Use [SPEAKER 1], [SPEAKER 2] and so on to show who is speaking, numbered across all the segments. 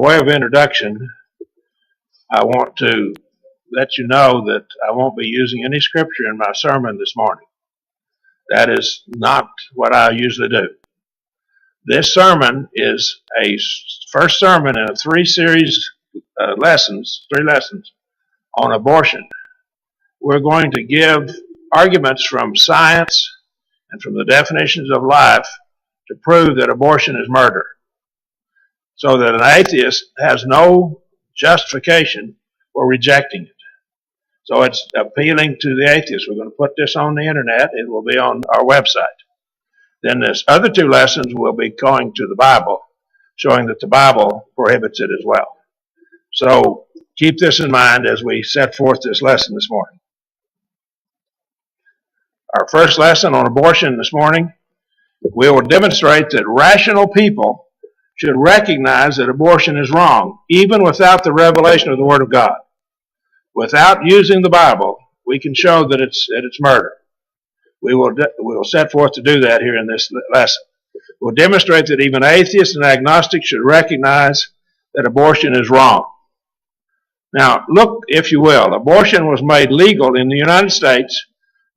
[SPEAKER 1] way of introduction, I want to let you know that I won't be using any scripture in my sermon this morning. That is not what I usually do. This sermon is a first sermon in a three lessons on abortion. We're going to give arguments from science and from the definitions of life to prove that abortion is murder, so that an atheist has no justification for rejecting it. So it's appealing to the atheist. We're going to put this on the internet. It will be on our website. Then this other two lessons will be going to the Bible, showing that the Bible prohibits it as well. So keep this in mind as we set forth this lesson this morning. Our first lesson on abortion this morning, we will demonstrate that rational people should recognize that abortion is wrong, even without the revelation of the Word of God. Without using the Bible, we can show that it's murder. We will set forth to do that here in this lesson. We'll demonstrate that even atheists and agnostics should recognize that abortion is wrong. Now, look, if you will, abortion was made legal in the United States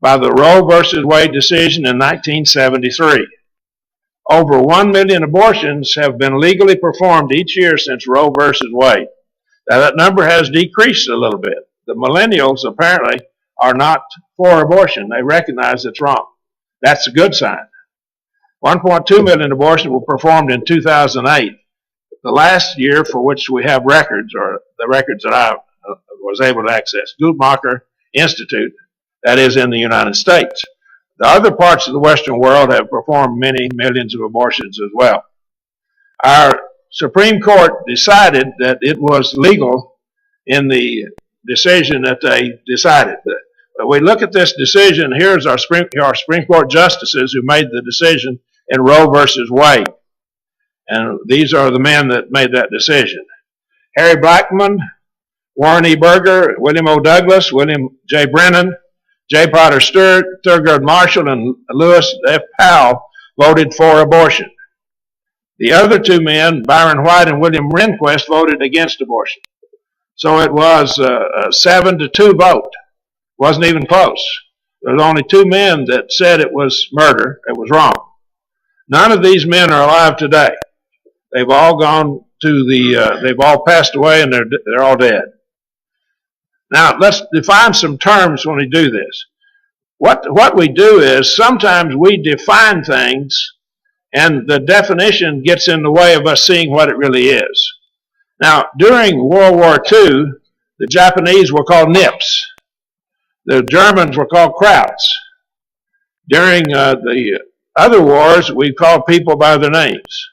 [SPEAKER 1] by the Roe versus Wade decision in 1973. Over 1 million abortions have been legally performed each year since Roe versus Wade. Now, that number has decreased a little bit. The millennials apparently are not for abortion. They recognize it's wrong. That's a good sign. 1.2 million abortions were performed in 2008. The last year for which we have records, or the records that I was able to access, Guttmacher Institute, that is in the United States. The other parts of the Western world have performed many millions of abortions as well. Our Supreme Court decided that it was legal in the decision that they decided. But we look at this decision. Here's our Supreme Court justices who made the decision in Roe versus Wade. And these are the men that made that decision: Harry Blackmun, Warren E. Burger, William O. Douglas, William J. Brennan, J. Potter Stewart, Thurgood Marshall, and Lewis F. Powell voted for abortion. The other two men, Byron White and William Rehnquist, voted against abortion. So it was a 7-2 vote. Wasn't even close. There was only two men that said it was murder. It was wrong. None of these men are alive today. They've all gone to they've all passed away, and they're all dead. Now, let's define some terms when we do this. What we do is sometimes we define things, and the definition gets in the way of us seeing what it really is. Now, during World War II, the Japanese were called Nips. The Germans were called Krauts. During the other wars, we called people by their names.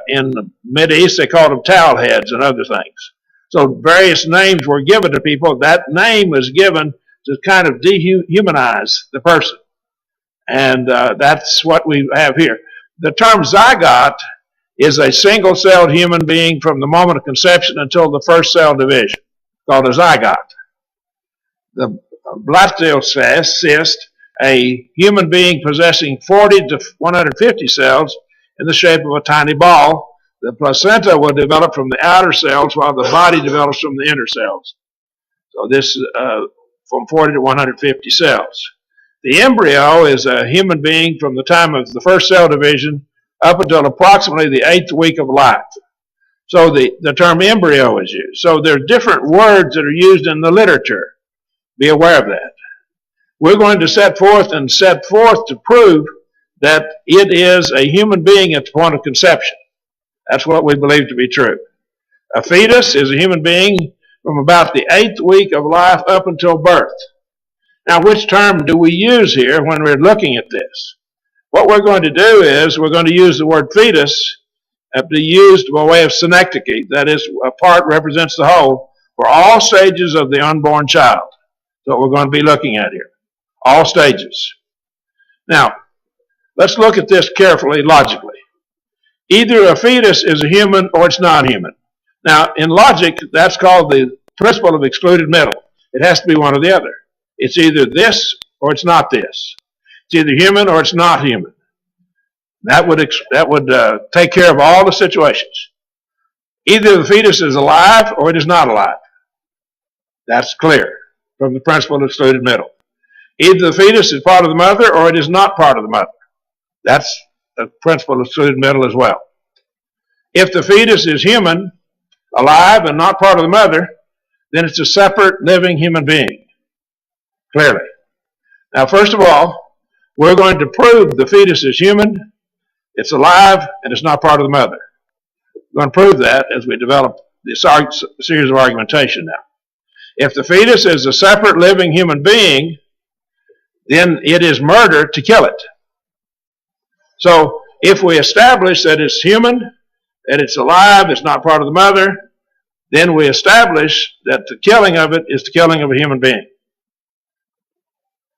[SPEAKER 1] In the Mideast, they called them towel heads and other things. So various names were given to people. That name was given to kind of dehumanize the person. And that's what we have here. The term zygote is a single-celled human being from the moment of conception until the first cell division, called a zygote. The blastocyst, a human being possessing 40 to 150 cells in the shape of a tiny ball. The placenta will develop from the outer cells while the body develops from the inner cells. So this from 40 to 150 cells. The embryo is a human being from the time of the first cell division up until approximately the 8th week of life. So the term embryo is used. So there are different words that are used in the literature. Be aware of that. We're going to set forth to prove that it is a human being at the point of conception. That's what we believe to be true. A fetus is a human being from about the 8th week of life up until birth. Now, which term do we use here when we're looking at this? What we're going to do is we're going to use the word fetus to be used by way of synecdoche. That is, a part represents the whole for all stages of the unborn child. That's what we're going to be looking at here. All stages. Now, let's look at this carefully, logically. Either a fetus is a human or it's not human. Now, in logic, that's called the principle of excluded middle. It has to be one or the other. It's either this or it's not this. It's either human or it's not human. That would take care of all the situations. Either the fetus is alive or it is not alive. That's clear from the principle of excluded middle. Either the fetus is part of the mother or it is not part of the mother. That's the principle of excluded middle as well. If the fetus is human, alive, and not part of the mother, then it's a separate living human being, clearly. Now, first of all, we're going to prove the fetus is human, it's alive, and it's not part of the mother. We're going to prove that as we develop this series of argumentation now. If the fetus is a separate living human being, then it is murder to kill it. So if we establish that it's human, that it's alive, it's not part of the mother, then we establish that the killing of it is the killing of a human being.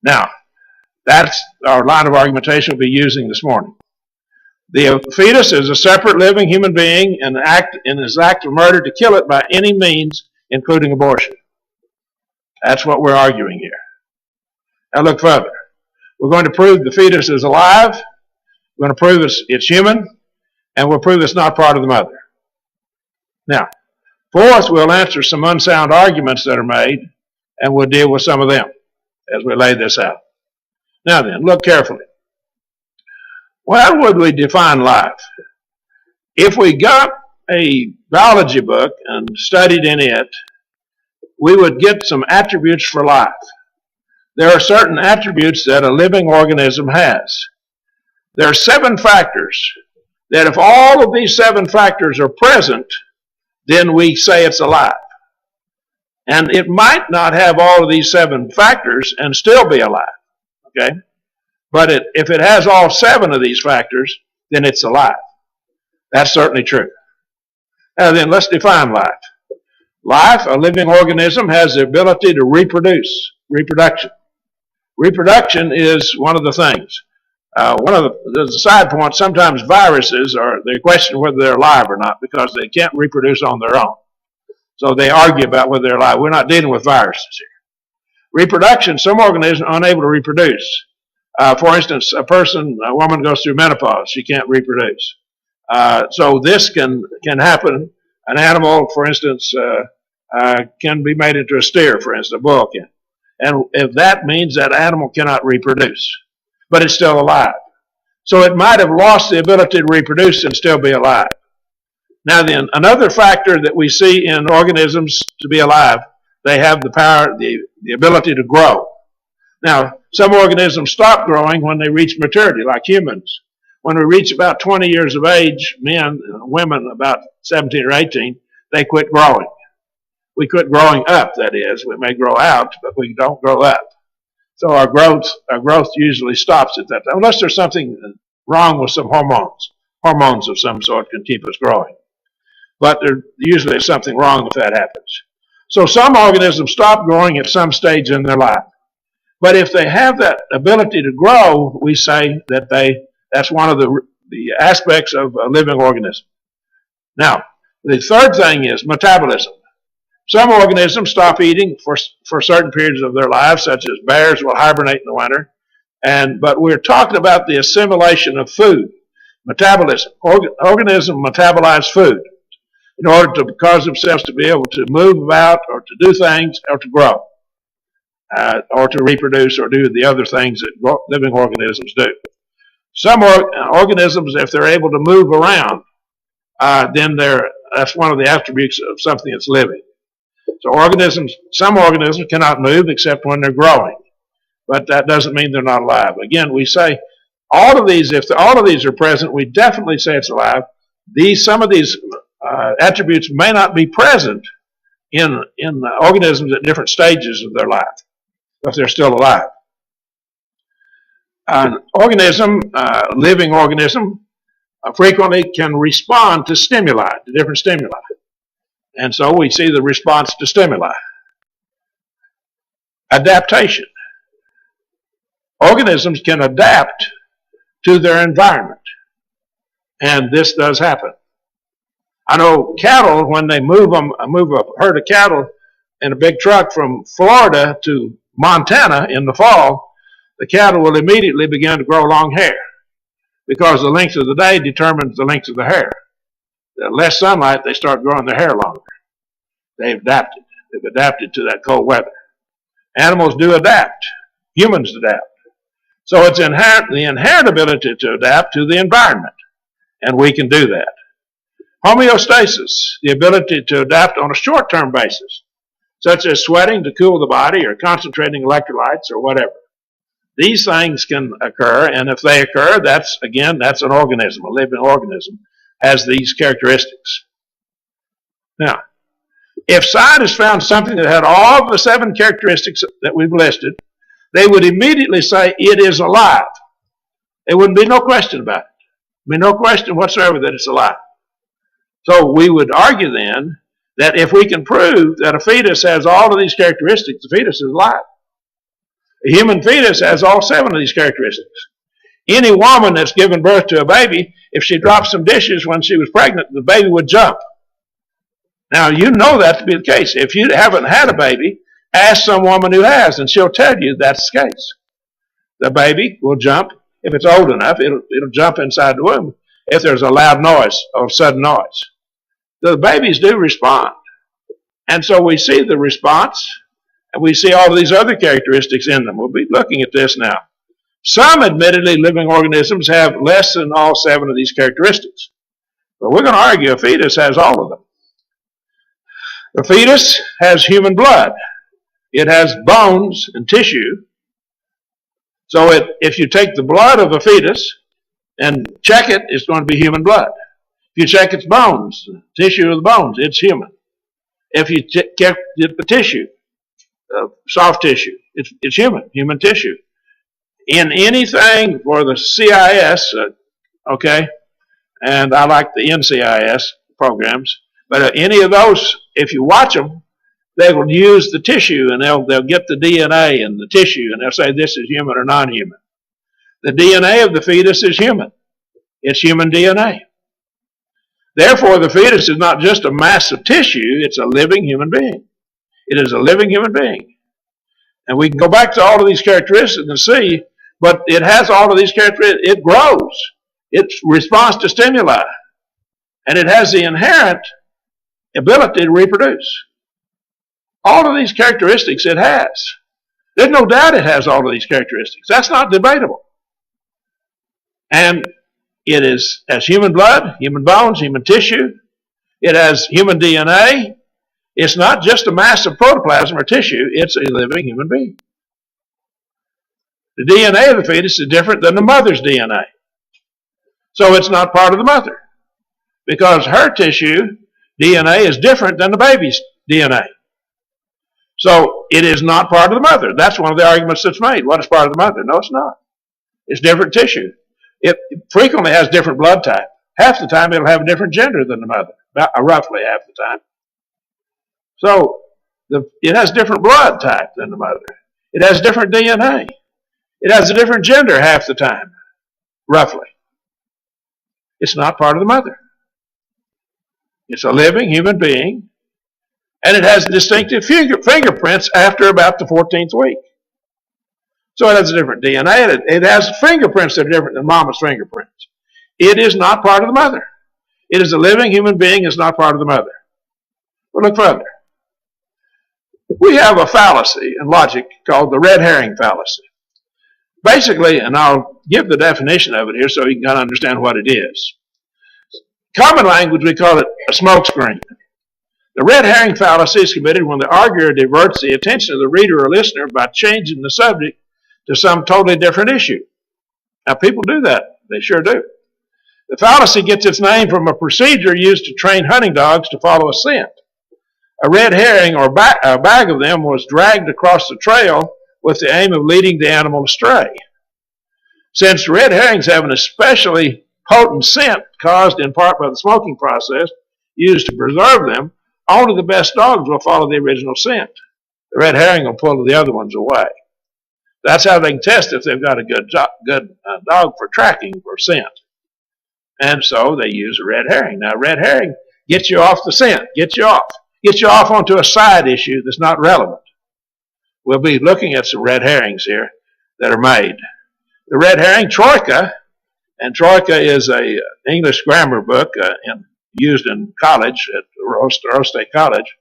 [SPEAKER 1] Now, that's our line of argumentation we'll be using this morning. The fetus is a separate living human being and is act of murder to kill it by any means, including abortion. That's what we're arguing here. Now look further. We're going to prove the fetus is alive, we're going to prove it's human, and we'll prove it's not part of the mother. Now, fourth, we'll answer some unsound arguments that are made, and we'll deal with some of them as we lay this out. Now then, look carefully. How would we define life? If we got a biology book and studied in it, we would get some attributes for life. There are certain attributes that a living organism has. There are 7 factors that if all of these 7 factors are present, then we say it's alive. And it might not have all of these 7 factors and still be alive. Okay? But if it has all 7 of these factors, then it's alive. That's certainly true. Now then, let's define life. Life, a living organism, has the ability to reproduce, reproduction. Reproduction is one of the things. The side point, sometimes viruses they question whether they're alive or not because they can't reproduce on their own. So they argue about whether they're alive. We're not dealing with viruses here. Reproduction, some organisms are unable to reproduce. For instance, a woman goes through menopause, she can't reproduce. So this can happen. An animal, for instance, can be made into a steer, for instance, a bull can. And if that means that animal cannot reproduce, but it's still alive. So it might have lost the ability to reproduce and still be alive. Now then, another factor that we see in organisms to be alive, they have the power, the ability to grow. Now, some organisms stop growing when they reach maturity, like humans. When we reach about 20 years of age, men and women about 17 or 18, they quit growing. We quit growing up, that is. We may grow out, but we don't grow up. So our growth usually stops at that time, unless there's something wrong with some hormones. Hormones of some sort can keep us growing. But there usually is something wrong if that happens. So some organisms stop growing at some stage in their life. But if they have that ability to grow, we say that that's one of the aspects of a living organism. Now, the third thing is metabolism. Some organisms stop eating for certain periods of their lives, such as bears will hibernate in the winter. But we're talking about the assimilation of food, metabolism. Organisms metabolize food in order to cause themselves to be able to move about or to do things or to grow or to reproduce or do the other things that living organisms do. Some organisms, if they're able to move around, then that's one of the attributes of something that's living. So some organisms cannot move except when they're growing, but that doesn't mean they're not alive. Again, we say all of these, if all of these are present, we definitely say it's alive. Some of these attributes may not be present in organisms at different stages of their life, if they're still alive. An organism, living organism, frequently can respond to stimuli, to different stimuli. And so we see the response to stimuli. Adaptation. Organisms can adapt to their environment. And this does happen. I know cattle, when they move a herd of cattle in a big truck from Florida to Montana in the fall, the cattle will immediately begin to grow long hair because the length of the day determines the length of the hair. The less sunlight, they start growing their hair longer. They've adapted. They've adapted to that cold weather. Animals do adapt. Humans adapt. So it's the inherent ability to adapt to the environment, and we can do that. Homeostasis, the ability to adapt on a short-term basis, such as sweating to cool the body or concentrating electrolytes or whatever. These things can occur, and if they occur, that's an organism, a living organism, has these characteristics. Now, if scientists found something that had all of the 7 characteristics that we've listed, they would immediately say it is alive. There wouldn't be no question about it. There would be no question whatsoever that it's alive. So we would argue then that if we can prove that a fetus has all of these characteristics, the fetus is alive. A human fetus has all 7 of these characteristics. Any woman that's given birth to a baby, if she dropped some dishes when she was pregnant, the baby would jump. Now, you know that to be the case. If you haven't had a baby, ask some woman who has, and she'll tell you that's the case. The baby will jump. If it's old enough, it'll jump inside the womb if there's a loud noise or sudden noise. The babies do respond. And so we see the response, and we see all of these other characteristics in them. We'll be looking at this now. Some, admittedly, living organisms have less than all 7 of these characteristics. But we're going to argue a fetus has all of them. The fetus has human blood. It has bones and tissue. So if you take the blood of a fetus and check it, it's going to be human blood. If you check its bones, tissue of the bones, it's human. If you check the tissue, soft tissue, it's human tissue. In anything for the CIS, okay, and I like the NCIS programs, but any of those, if you watch them, they will use the tissue, and they'll get the DNA and the tissue, and they'll say this is human or non-human. The DNA of the fetus is human. It's human DNA. Therefore, the fetus is not just a mass of tissue, it's a living human being. It is a living human being. And we can go back to all of these characteristics and see, but it has all of these characteristics. It grows. It responds to stimuli. And it has the inherent ability to reproduce. All of these characteristics it has. There's no doubt it has all of these characteristics. That's not debatable. And it has human blood, human bones, human tissue. It has human DNA. It's not just a mass of protoplasm or tissue. It's a living human being. The DNA of the fetus is different than the mother's DNA. So it's not part of the mother, because her tissue DNA is different than the baby's DNA. So it is not part of the mother. That's one of the arguments that's made. What is part of the mother? No, it's not. It's different tissue. It frequently has different blood type. Half the time it'll have a different gender than the mother, roughly half the time. So it has different blood type than the mother. It has different DNA. It has a different gender half the time, roughly. It's not part of the mother. It's a living human being, and it has distinctive fingerprints after about the 14th week. So it has a different DNA. It has fingerprints that are different than mama's fingerprints. It is not part of the mother. It is a living human being. It's not part of the mother. We'll look further. We have a fallacy in logic called the Red Herring Fallacy. Basically, and I'll give the definition of it here so you can kind of understand what it is. Common language, we call it a smokescreen. The Red Herring Fallacy is committed when the arguer diverts the attention of the reader or listener by changing the subject to some totally different issue. Now, people do that. They sure do. The fallacy gets its name from a procedure used to train hunting dogs to follow a scent. A red herring or a bag of them was dragged across the trail with the aim of leading the animal astray. Since red herrings have an especially potent scent caused in part by the smoking process used to preserve them, only the best dogs will follow the original scent. The red herring will pull the other ones away. That's how they can test if they've got a good dog for tracking for scent. And so they use a red herring. Now, red herring gets you off the scent, gets you off onto a side issue that's not relevant. We'll be looking at some red herrings here that are made. The red herring, Troika, and Troika is a English grammar book used in college at Rose State College.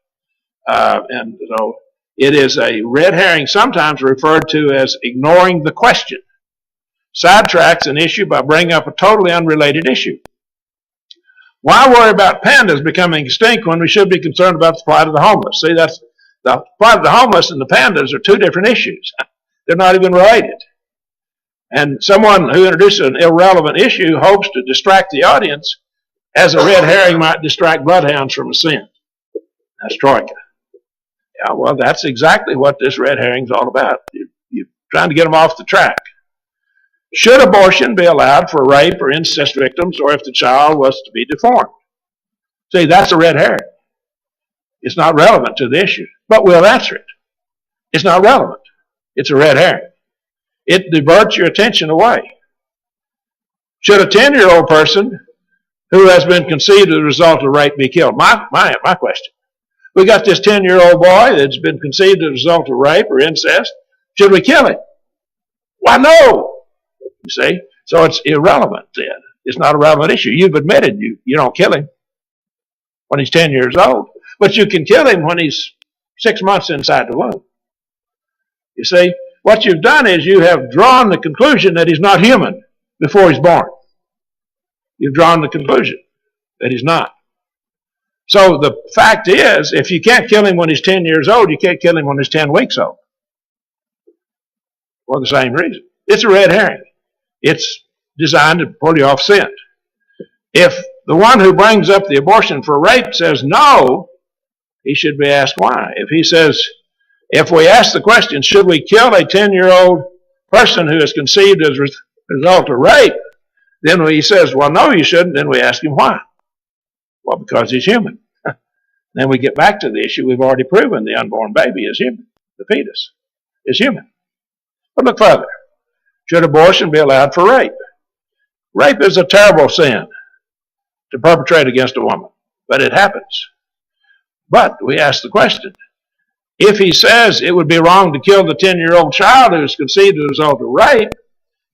[SPEAKER 1] And so it is a red herring, sometimes referred to as ignoring the question. Sidetracks an issue by bringing up a totally unrelated issue. Why worry about pandas becoming extinct when we should be concerned about the plight of the homeless? See, that's the plight of the homeless and the pandas are two different issues. They're not even related. And someone who introduces an irrelevant issue hopes to distract the audience as a red herring might distract bloodhounds from a sin. That's troika. Yeah, well, that's exactly what this red herring's all about. You're trying to get them off the track. Should abortion be allowed for rape or incest victims, or if the child was to be deformed? See, that's a red herring. It's not relevant to the issue, but we'll answer it. It's not relevant. It's a red herring. It diverts your attention away. Should a 10-year-old person who has been conceived as a result of rape be killed? My question. We got this 10-year-old boy that's been conceived as a result of rape or incest. Should we kill him? Why, no. You see? So it's irrelevant then. It's not a relevant issue. You've admitted you don't kill him when he's 10 years old, but you can kill him when he's 6 months inside the womb. You see? What you've done is you have drawn the conclusion that he's not human before he's born. You've drawn the conclusion that he's not. So the fact is, if you can't kill him when he's 10 years old, you can't kill him when he's 10 weeks old. For the same reason. It's a red herring. It's designed to pull you off scent. If the one who brings up the abortion for rape says no, he should be asked why. If he says, if we ask the question, should we kill a 10-year-old person who is conceived as a result of rape, then he says, well, no, you shouldn't. Then we ask him why. Well, because he's human. Then we get back to the issue. We've already proven the unborn baby is human. The fetus is human. But look further. Should abortion be allowed for rape? Rape is a terrible sin to perpetrate against a woman, but it happens. But we ask the question, if he says it would be wrong to kill the 10-year-old child who is conceived as a result of rape,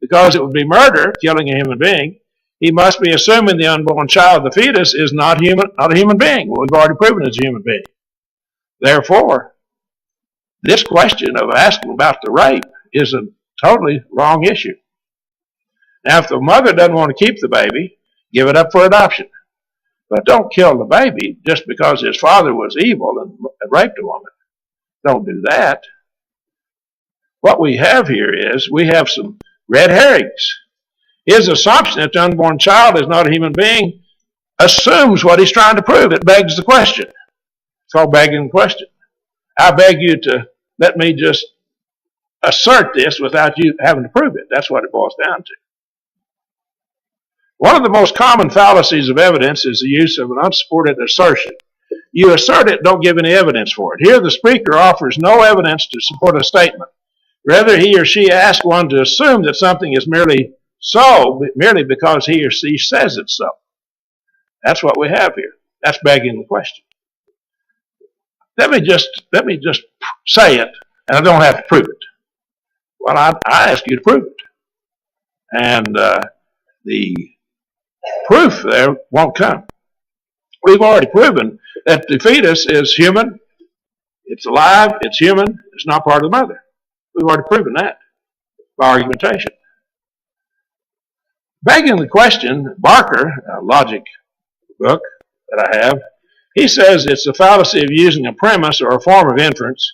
[SPEAKER 1] because it would be murder, killing a human being, he must be assuming the unborn child, the fetus, is not a human being. Well, we've already proven it's a human being. Therefore, this question of asking about the rape is a totally wrong issue. Now, if the mother doesn't want to keep the baby, give it up for adoption. But don't kill the baby just because his father was evil and raped a woman. Don't do that. What we have here is we have some red herrings. His assumption that the unborn child is not a human being assumes what he's trying to prove. It begs the question. It's called begging the question. I beg you to let me just assert this without you having to prove it. That's what it boils down to. One of the most common fallacies of evidence is the use of an unsupported assertion. You assert it, don't give any evidence for it. Here the speaker offers no evidence to support a statement. Rather, he or she asks one to assume that something is merely so, merely because he or she says it's so. That's what we have here. That's begging the question. Let me just say it, and I don't have to prove it. Well, I ask you to prove it. And the proof there won't come. We've already proven that the fetus is human, it's alive, it's human, it's not part of the mother. We've already proven that by argumentation. Begging the question, Barker, a logic book that I have, he says it's the fallacy of using a premise or a form of inference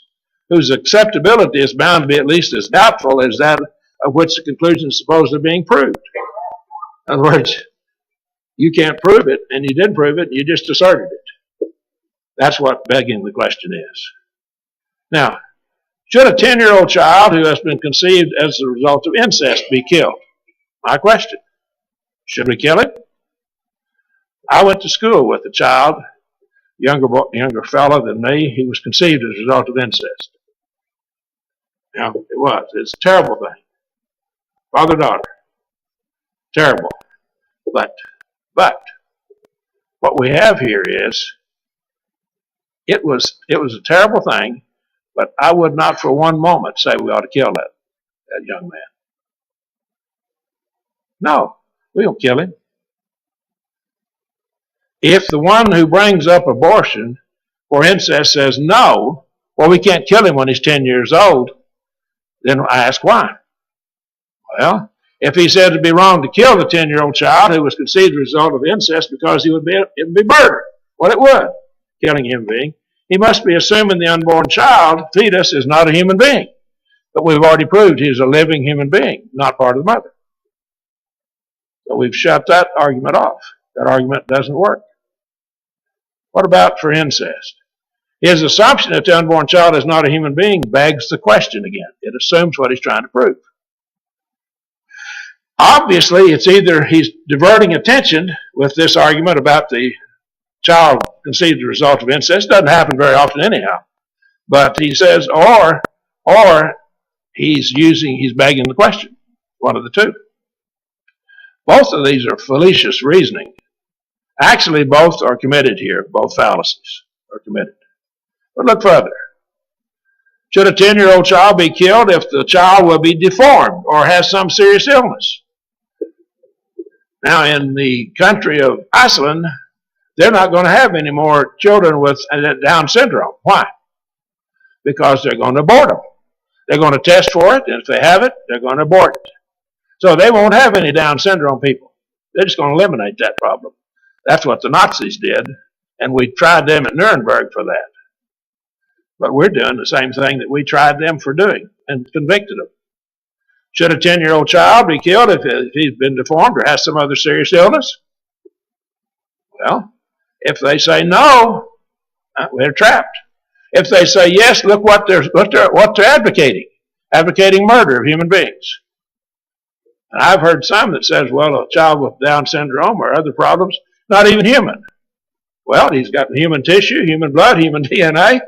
[SPEAKER 1] whose acceptability is bound to be at least as doubtful as that of which the conclusion is supposedly being proved. In other words, you can't prove it, and you didn't prove it, you just asserted it. That's what begging the question is. Now, should a 10-year-old child who has been conceived as a result of incest be killed? My question. Should we kill him? I went to school with a child, younger fellow than me. He was conceived as a result of incest. Now, it's a terrible thing. Father-daughter. Terrible. But what we have here is, it was a terrible thing, but I would not for one moment say we ought to kill that young man. No, we don't kill him. If the one who brings up abortion for incest says no, well, we can't kill him when he's 10 years old, then I ask why. Well, if he said it'd be wrong to kill the 10-year-old child who was conceived as a result of incest because it would be murder. Well, it would, killing a human being. He must be assuming the unborn child, fetus, is not a human being. But we've already proved he's a living human being, not part of the mother. So we've shut that argument off. That argument doesn't work. What about for incest? His assumption that the unborn child is not a human being begs the question again. It assumes what he's trying to prove. Obviously, it's either he's diverting attention with this argument about the child conceived as a result of incest. Doesn't happen very often anyhow. But he says, or he's begging the question. One of the two. Both of these are fallacious reasoning. Actually, both are committed here. Both fallacies are committed. But look further. Should a 10-year-old child be killed if the child will be deformed or has some serious illness? Now, in the country of Iceland, they're not going to have any more children with Down syndrome. Why? Because they're going to abort them. They're going to test for it, and if they have it, they're going to abort it. So they won't have any Down syndrome people. They're just going to eliminate that problem. That's what the Nazis did, and we tried them at Nuremberg for that. But we're doing the same thing that we tried them for doing and convicted them. Should a 10-year-old child be killed if he's been deformed or has some other serious illness? Well, if they say no, we're trapped. If they say yes, look what they're advocating. Advocating murder of human beings. And I've heard some that says, well, a child with Down syndrome or other problems, not even human. Well, he's got human tissue, human blood, human DNA.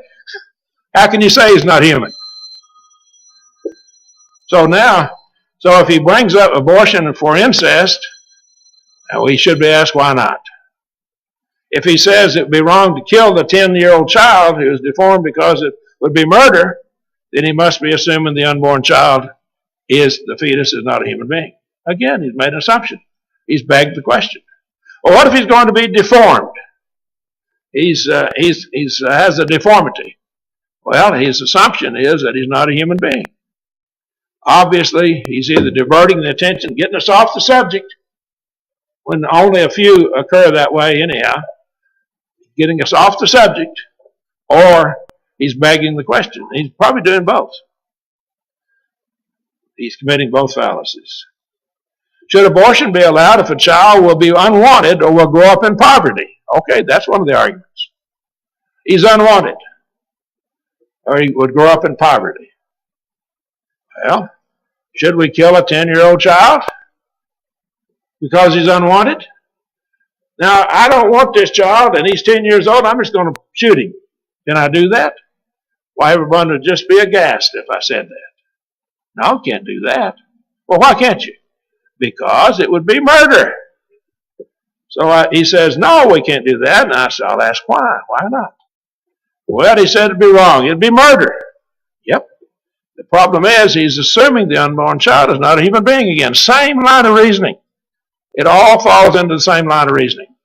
[SPEAKER 1] How can you say he's not human? So if he brings up abortion for incest, we should be asked why not. If he says it would be wrong to kill the 10-year-old child who is deformed because it would be murder, then he must be assuming the unborn child the fetus is not a human being. Again, he's made an assumption. He's begged the question. Well, what if he's going to be deformed? He has a deformity. Well, his assumption is that he's not a human being. Obviously, he's either diverting the attention, getting us off the subject, when only a few occur that way anyhow, getting us off the subject, or he's begging the question. He's probably doing both. He's committing both fallacies. Should abortion be allowed if a child will be unwanted or will grow up in poverty? Okay, that's one of the arguments. He's unwanted, or he would grow up in poverty. Well, should we kill a 10-year-old child because he's unwanted? Now, I don't want this child, and he's 10 years old. I'm just going to shoot him. Can I do that? Why, everyone would just be aghast if I said that. No, can't do that. Well, why can't you? Because it would be murder. So he says, no, we can't do that. And I'll ask why. Why not? Well, he said it'd be wrong. It'd be murder. Yep. The problem is he's assuming the unborn child is not a human being again. Same line of reasoning. It all falls into the same line of reasoning.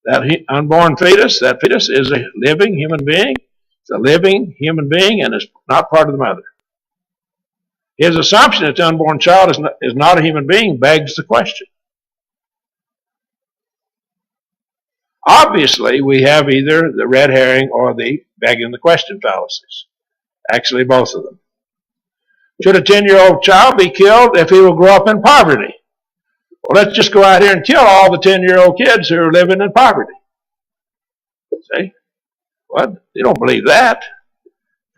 [SPEAKER 1] That unborn fetus, that fetus is a living human being. It's a living human being and is not part of the mother. His assumption that the unborn child is not a human being begs the question. Obviously, we have either the red herring or the begging the question fallacies. Actually, both of them. Should a 10-year-old child be killed if he will grow up in poverty? Well, let's just go out here and kill all the 10-year-old kids who are living in poverty. See? Well, you don't believe that.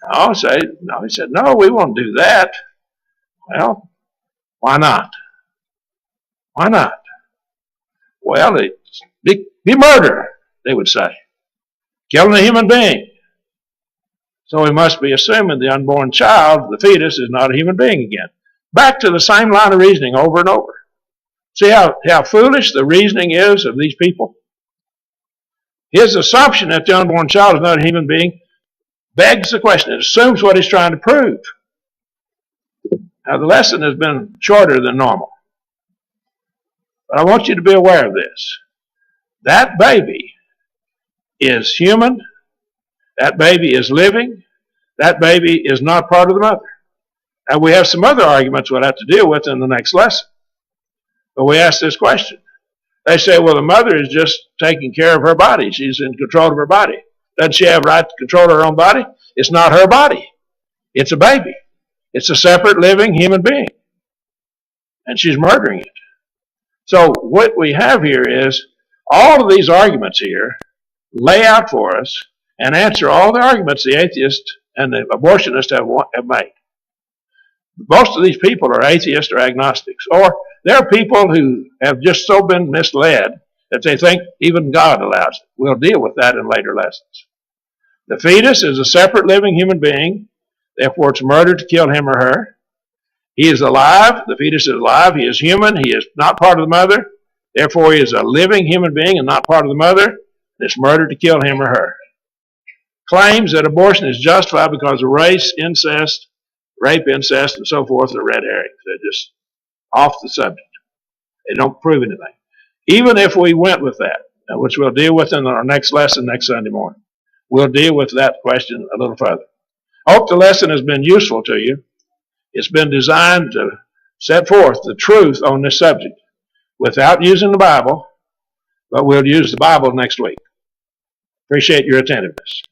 [SPEAKER 1] No, he said, no, we won't do that. Well, why not? Why not? Well, it's be murder, they would say. Killing a human being. So we must be assuming the unborn child, the fetus, is not a human being again. Back to the same line of reasoning over and over. See how foolish the reasoning is of these people? His assumption that the unborn child is not a human being begs the question. It assumes what he's trying to prove. Now, the lesson has been shorter than normal. But I want you to be aware of this. That baby is human. That baby is living. That baby is not part of the mother. And we have some other arguments we'll have to deal with in the next lesson. But we ask this question. They say, well, the mother is just taking care of her body. She's in control of her body. Doesn't she have right to control her own body? It's not her body. It's a baby. It's a separate living human being. And she's murdering it. So what we have here is all of these arguments here lay out for us and answer all the arguments the atheist and the abortionist have made. Most of these people are atheists or agnostics, or they're people who have just so been misled that they think even God allows it. We'll deal with that in later lessons. The fetus is a separate living human being, therefore it's murder to kill him or her. He is alive, the fetus is alive, he is human, he is not part of the mother, therefore he is a living human being and not part of the mother, and it's murder to kill him or her. Claims that abortion is justified because of race, incest, rape, incest, and so forth are red herrings. They're just off the subject. They don't prove anything. Even if we went with that, which we'll deal with in our next lesson next Sunday morning, we'll deal with that question a little further. I hope the lesson has been useful to you. It's been designed to set forth the truth on this subject without using the Bible, but we'll use the Bible next week. Appreciate your attentiveness.